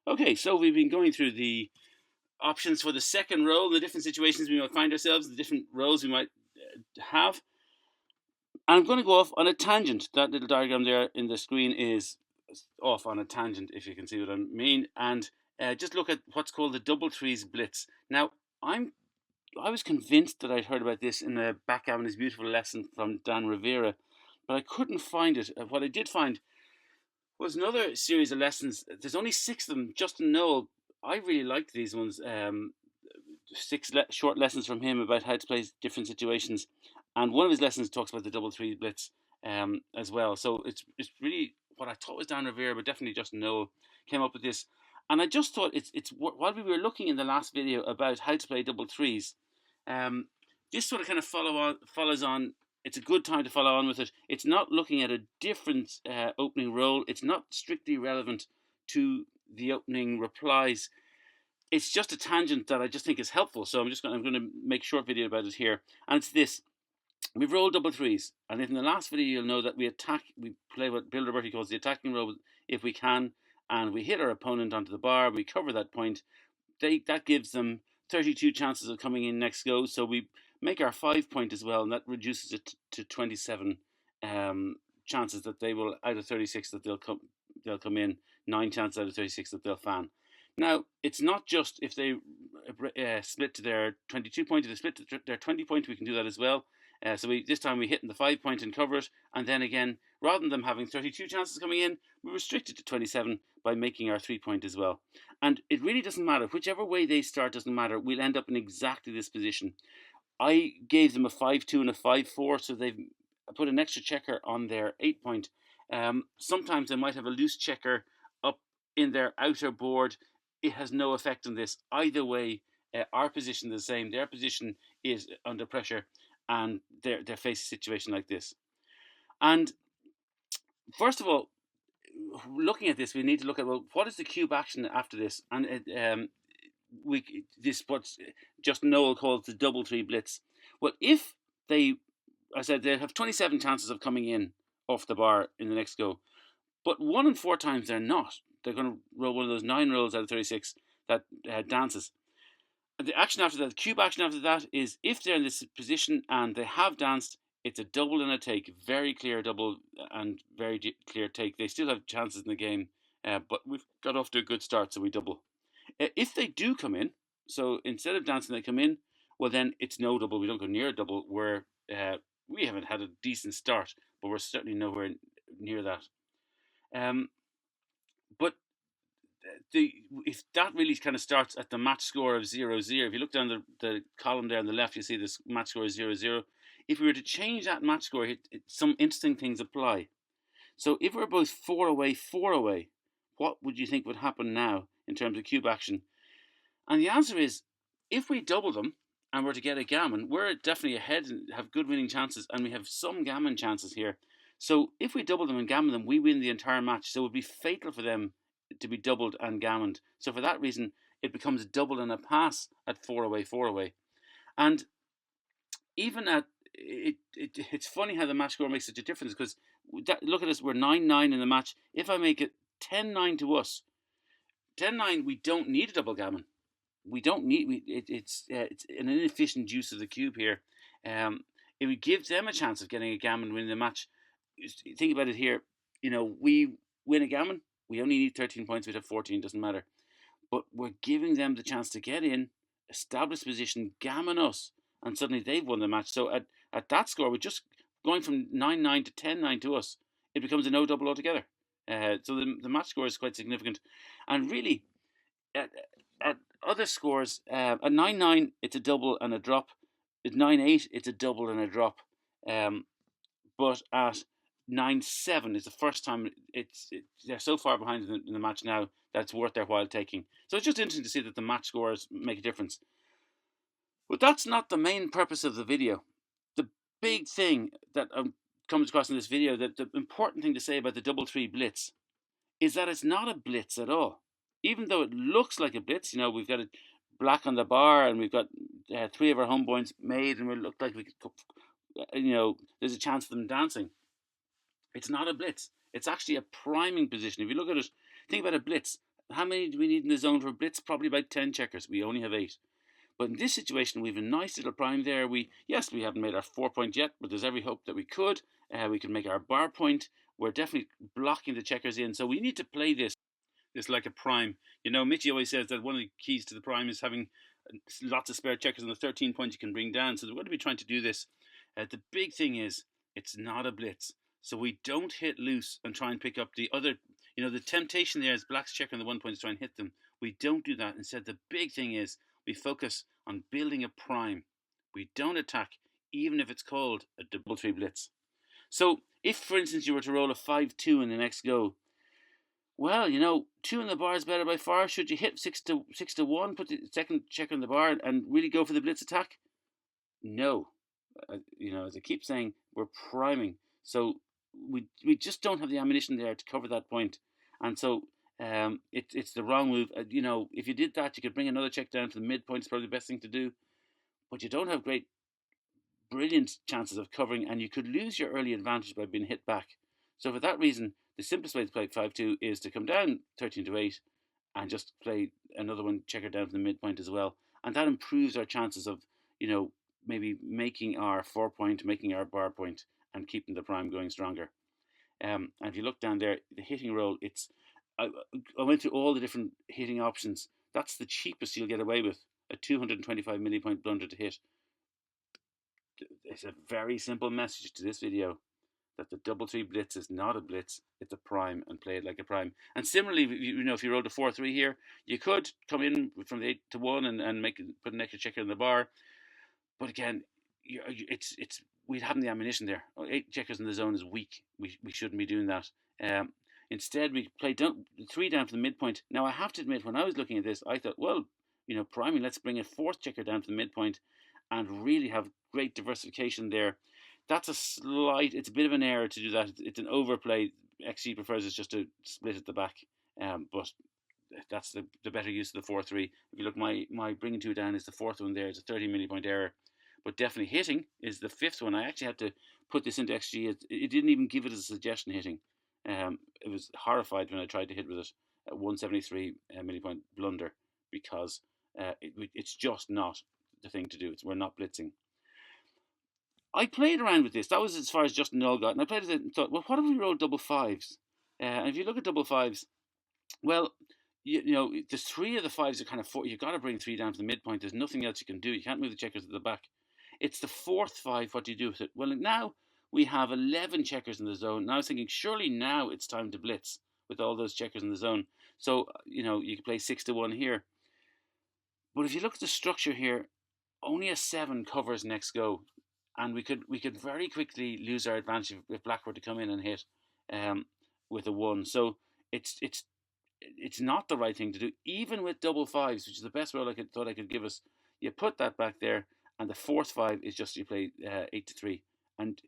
Okay, so we've been going through the options for the second roll, the different situations we might find ourselves, the different roles we might have. And I'm going to go off on a tangent. That little diagram there in the screen is off on a tangent, if you can see what I mean. And just look at what's called the double threes blitz. Now, I was convinced that I'd heard about this in the Backgammon is Beautiful lesson from Dan Rivera, but I couldn't find it. What I did find was another series of lessons. There's only 6 of them. Justin Noel, I really liked these ones. 6 short lessons from him about how to play different situations, and one of his lessons talks about the double three blitz as well. So it's really what I thought was Dan Rivera, but definitely Justin Noel came up with this. And I just thought it's while we were looking in the last video about how to play double threes, um, this sort of kind of follows on. It's a good time to follow on with it. It's not looking at a different opening roll. It's not strictly relevant to the opening replies. It's just a tangent that I just think is helpful. So I'm going to make a short video about it here. And it's this: we've rolled double threes, and in the last video you'll know that we play what Bill Roberti calls the attacking roll if we can, and we hit our opponent onto the bar. We cover that point. That gives them 32 chances of coming in next go. So we make our 5 point as well, and that reduces it to 27 chances that they will, out of 36 that they'll come in. 9 chances out of 36 that they'll fan. Now, it's not just if they split to their 22 point. If they split to their 20 point, we can do that as well. So this time we hit in the 5 point and cover it, and then again, rather than them having 32 chances coming in, we restrict it to 27 by making our 3 point as well. And it really doesn't matter. Whichever way they start doesn't matter. We'll end up in exactly this position. I gave them a 5-2 and a 5-4, so they've put an extra checker on their 8 point. Sometimes they might have a loose checker up in their outer board. It has no effect on this. Either way, our position is the same. Their position is under pressure, and they're facing a situation like this. And first of all, looking at this, we need to look at, well, what is the cube action after this? And this what's just Noel calls the double three blitz. Well, if they, I said they have 27 chances of coming in off the bar in the next go, but 1 in 4 times they're not. They're going to roll one of those 9 rolls out of 36 that dances. The action after that, the cube action after that, is if they're in this position and they have danced, it's a double and a take. Very clear double and very clear take. They still have chances in the game, but we've got off to a good start, so we double. If they do come in, so instead of dancing they come in, well then it's no double. We don't go near a double. We haven't had a decent start, but we're certainly nowhere near that. But if that really kind of starts at the match score of 0-0, if you look down the column there on the left, you see this match score is 0-0. If we were to change that match score, some interesting things apply. So if we're both 4 away, 4 away, what would you think would happen now in terms of cube action? And the answer is, if we double them and we're to get a gammon, we're definitely ahead and have good winning chances, and we have some gammon chances here. So if we double them and gammon them, we win the entire match. So it would be fatal for them to be doubled and gammoned. So for that reason, it becomes a double and a pass at 4 away, 4 away. And even at it's funny how the match score makes such a difference, because look at us, we're 9-9 in the match. If I make it 10-9 to us, 10-9, we don't need a double gammon. We don't need it's an inefficient use of the cube here. It would give them a chance of getting a gammon, winning the match. Think about it here. We win a gammon, we only need 13 points. We'd have 14, doesn't matter. But we're giving them the chance to get in, establish position, gammon us, and suddenly they've won the match. So at that score, we're just going from 9-9 to 10-9 to us. It becomes a no double altogether. So the match score is quite significant. And really, at other scores, at 9-9, it's a double and a drop. At 9-8, it's a double and a drop. But at 9-7 is the first time they're so far behind in the match now that it's worth their while taking. So it's just interesting to see that the match scores make a difference. But that's not the main purpose of the video. The big thing that comes across in this video, that the important thing to say about the double three blitz, is that it's not a blitz at all. Even though it looks like a blitz, we've got it black on the bar and we've got 3 of our home points made, and we look like we could, there's a chance for them dancing. It's not a blitz. It's actually a priming position. If you look at it, think about a blitz. how many do we need in the zone for Blitz? Probably about 10 checkers. We only have 8. But in this situation, we have a nice little prime there. We haven't made our 4 point yet, but there's every hope that we could. We can make our bar point. We're definitely blocking the checkers in. So we need to play this like a prime. You know, Mitchie always says that one of the keys to the prime is having lots of spare checkers on the 13 points you can bring down. So we're going to be trying to do this. The big thing is it's not a blitz. So we don't hit loose and try and pick up the other. You know, the temptation there is black's checker on the 1 point to try and hit them. We don't do that. Instead, the big thing is we focus on building a prime. We don't attack, even if it's called a double 3 blitz. So if, for instance, you were to roll a 5-2 in the next go, well, you know, 2 in the bar is better by far. Should you hit 6 to 1, put the second checker in the bar and really go for the blitz attack? No. You know, as I keep saying, we're priming. So we just don't have the ammunition there to cover that point. And so it's the wrong move. You know, if you did that, you could bring another check down to the midpoint. It's probably the best thing to do. But you don't have brilliant chances of covering, and you could lose your early advantage by being hit back. So for that reason, the simplest way to play 5-2 is to come down 13 to 8 and just play another one checker down to the midpoint as well. And that improves our chances of, you know, maybe making our 4 point, making our bar point, and keeping the prime going stronger. And if you look down there, the hitting roll, I went through all the different hitting options. That's the cheapest you'll get away with, a 225 millipoint blunder to hit. It's a very simple message to this video that the double 3 blitz is not a blitz, it's a prime, and play it like a prime. And similarly, you know, if you rolled a 4-3 here, you could come in from the 8 to 1 and put an extra checker in the bar. But again, we'd have the ammunition there. 8 checkers in the zone is weak. We shouldn't be doing that. Instead, we play 3 down to the midpoint. Now, I have to admit, when I was looking at this, I thought, well, you know, priming, let's bring a 4th checker down to the midpoint and really have great diversification there. That's it's a bit of an error to do that. It's an overplay. XG prefers us just to split at the back. But that's the better use of the 4-3. If you look, my bringing 2 down is the 4th one there. It's a 30 millipoint error. But definitely hitting is the 5th one. I actually had to put this into XG. It didn't even give it as a suggestion hitting. It was horrified when I tried to hit with it at 173 millipoint blunder, because it's just not the thing to do. We're not blitzing. I played around with this. That was as far as Justin Null got. And I played it and thought, well, what if we rolled double 5s? And if you look at double 5s, well, you know, the 3 of the 5s are kind of 4. You've got to bring 3 down to the midpoint. There's nothing else you can do. You can't move the checkers to the back. It's the 4th 5. What do you do with it? Well, now we have 11 checkers in the zone. Now I was thinking, surely now it's time to blitz with all those checkers in the zone. So, you know, you could play 6 to 1 here. But if you look at the structure here, only a 7 covers next go. And we could very quickly lose our advantage if black were to come in and hit with a 1. So it's not the right thing to do, even with double 5s, which is the best roll I thought I could give us. You put that back there, and the 4th 5 is just you play 8 to 3. And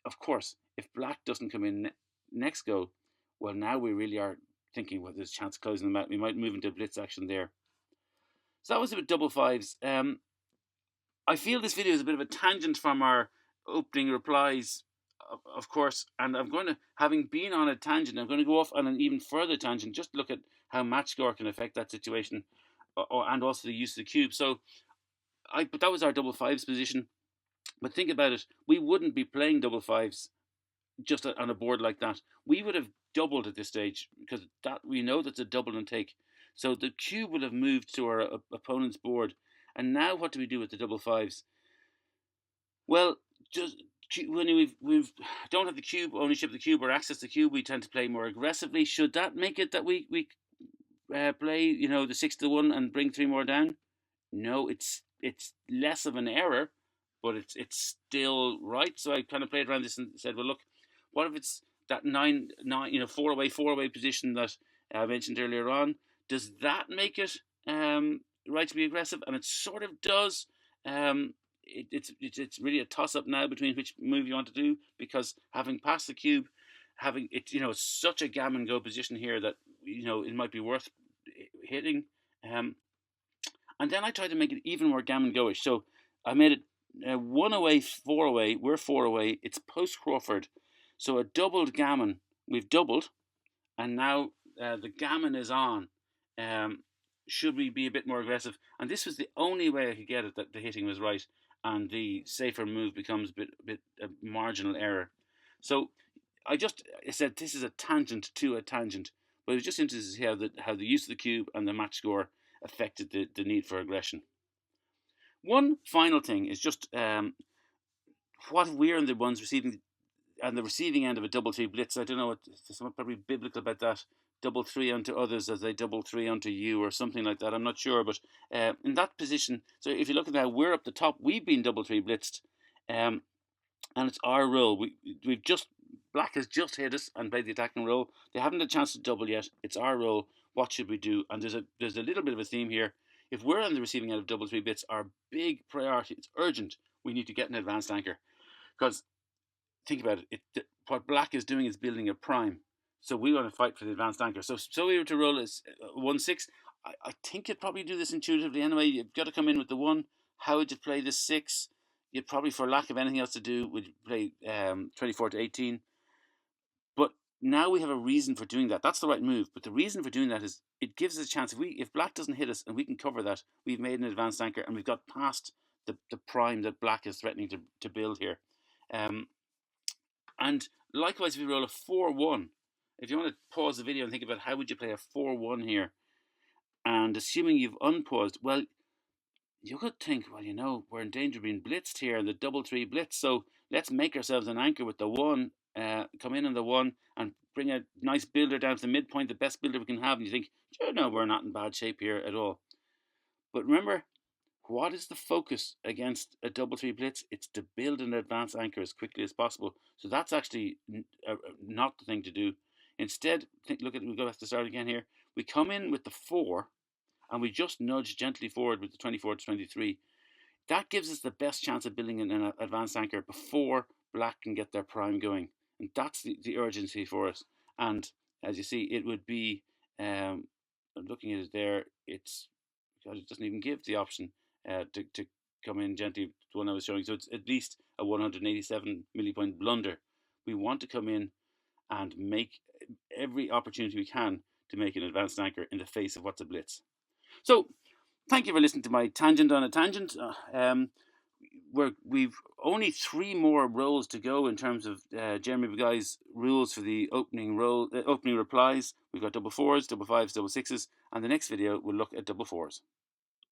of course, if black doesn't come in next go, well, now we really are thinking, well, there's a chance of closing them out. We might move into blitz action there. So that was about double 5s. I feel this video is a bit of a tangent from our opening replies, of course, and I'm going to, having been on a tangent, I'm going to go off on an even further tangent, just look at how match score can affect that situation, and also the use of the cube. So, but that was our double 5s position. But think about it, we wouldn't be playing double 5s just on a board like that. We would have doubled at this stage, because that we know that's a double and take. So the cube would have moved to our opponent's board. And now what do we do with the double 5s? Well, just when we don't have the cube, ownership of the cube or access to the cube, we tend to play more aggressively. Should that make it that we play, you know, the 6 to 1 and bring 3 more down? No, it's less of an error, but it's still right. So I kind of played around this and said, well, look, what if it's that 9, you know, 4 away position that I mentioned earlier on? Does that make it right to be aggressive? And it sort of does. It's really a toss-up now between which move you want to do, because having passed the cube, having it, you know, it's such a gammon go position here that, you know, it might be worth hitting. And then I tried to make it even more gammon go-ish. So I made it 1 away, 4 away. We're 4 away. It's post Crawford, so a doubled gammon. We've doubled, and now the gammon is on. Should we be a bit more aggressive? And this was the only way I could get it that the hitting was right, and the safer move becomes a bit a marginal error. So I said this is a tangent to a tangent, but it was just interesting to see how the use of the cube and the match score affected the need for aggression. One final thing is just what we're the ones receiving on the receiving end of a double three blitz. I don't know what there's something probably biblical about that. Double three onto others as they double three onto you, or something like that. I'm not sure, but in that position, so if you look at how we're up the top, we've been double three blitzed, and it's our role. We've just Black has just hit us and played the attacking role. They haven't had a chance to double yet. It's our role. What should we do? And there's a little bit of a theme here. If we're on the receiving end of double three blitz, our big priority, it's urgent. We need to get an advanced anchor, because think about it. What Black is doing is building a prime. So we want to fight for the advanced anchor. So we were to roll as 1-6. I think you'd probably do this intuitively anyway. You've got to come in with the 1. How would you play the 6? You'd probably, for lack of anything else to do, would play 24 to 18. But now we have a reason for doing that. That's the right move. But the reason for doing that is it gives us a chance. If Black doesn't hit us and we can cover that, we've made an advanced anchor and we've got past the prime that Black is threatening to build here. And likewise, if you roll a 4-1, if you want to pause the video and think about how would you play a 4-1 here, and assuming you've unpaused, well, you could think, well, we're in danger of being blitzed here, the double three blitz, so let's make ourselves an anchor with the 1, come in on the 1, and bring a nice builder down to the midpoint, the best builder we can have, and you think, no, we're not in bad shape here at all. But remember, what is the focus against a double three blitz? It's to build an advanced anchor as quickly as possible. So that's actually not the thing to do. Instead, we go back to the start again here. We come in with the 4, and we just nudge gently forward with the 24 to 23. That gives us the best chance of building an advanced anchor before Black can get their prime going. And that's the urgency for us. And as you see, it would be, looking at it there, it doesn't even give the option to come in gently, the one I was showing. So it's at least a 187 millipoint blunder. We want to come in and make every opportunity we can to make an advanced anchor in the face of what's a blitz. So thank you for listening to my tangent on a tangent. We've only 3 more rolls to go in terms of Jeremy Beguy's rules for the opening replies. We've got double 4s, double 5s, double 6s, and the next video we'll look at double 4s.